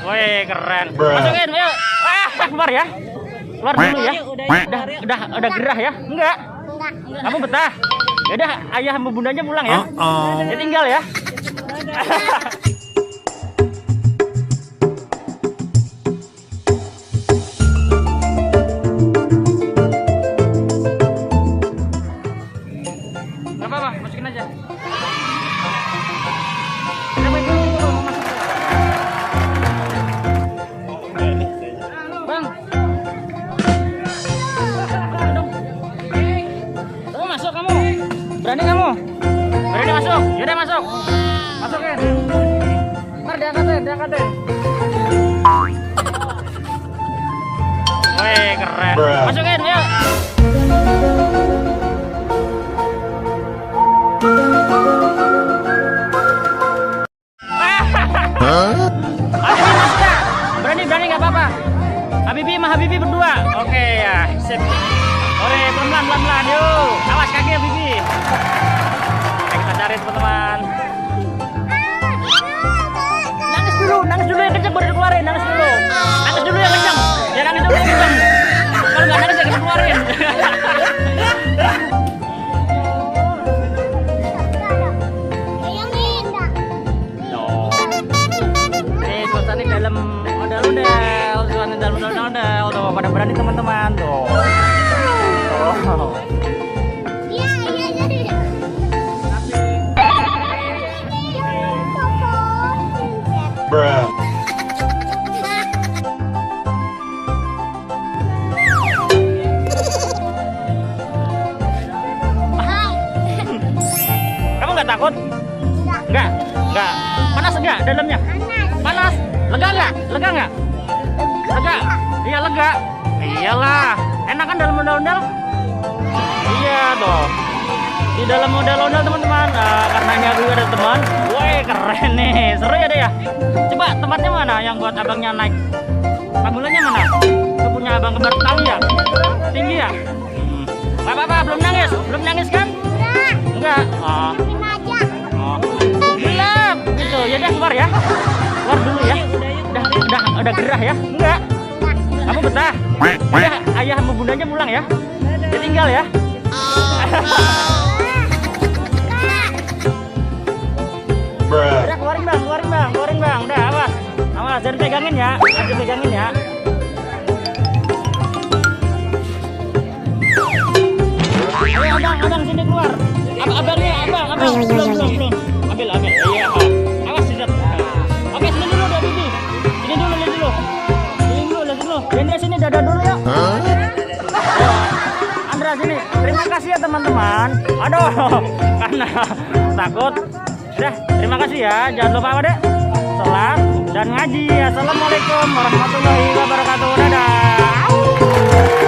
Woi, keren. Masukin, ayo. Keluar ya. Keluar dulu ya. Udah gerah ya? Enggak. Kamu betah? Ya udah, ayah sama bundanya pulang ya. Ya tinggal ya. Gak apa-apa, masukin aja. Kenapa itu mau masuk? Bang. Masuk dong. Kamu masuk kamu. Berani kamu? Berani masuk? Yaudah masuk. Masukin. Ntar diangkatin. Wih, keren. Masukin, ayo. Berani nggak apa-apa. Habibi sama Habibi berdua. Oke ya, sip. Ore, pelan-pelan, yuk. Awas kaki Habibi. Oke, kita cari teman-teman. Nangis dulu yang kenceng baru dikeluarin. Nangis dulu yang kenceng. Ya nangis dulu yang kenceng. Kalau nggak nangis ya kita keluarin. Dalam ondel-ondel tuh pada berani teman-teman tuh. Kamu nggak takut? Nggak. Panas nggak dalamnya? Panas. Lega nggak? Lega? Iya lega. Iyalah. Enak kan dalam ondel-ondel? Iya toh. Di dalam ondel-ondel teman-teman. Karena ini aku ada teman. Woi keren nih. Seru ya deh ya. Coba tempatnya mana yang buat abangnya naik? Panggulannya mana? Itu punya abang kembar tahu ya? Tinggi ya? Gak apa-apa. Belum nangis kan? Enggak. Oh. Gelap. Gitu. Ya udah keluar ya. Keluar dulu ya. Udah gerah ya? Enggak. Kamu betah? Ya, ayah sama bundanya pulang ya. Ya tinggal ya. Udah keluarin bang. Udah awas. Jangan pegangin ya. Ayo abang sini keluar. Abangnya abang. Belum. Ambil. Iya. Awas sedap. Oke sini dulu udah Bibi. Sini dulu. Indra sini dada dulu yuk. Andra sini. Terima kasih ya teman-teman. Aduh, karena takut. Udah, terima kasih ya. Jangan lupa apa deh? Sholat dan ngaji. Assalamualaikum warahmatullahi wabarakatuh. Dadah.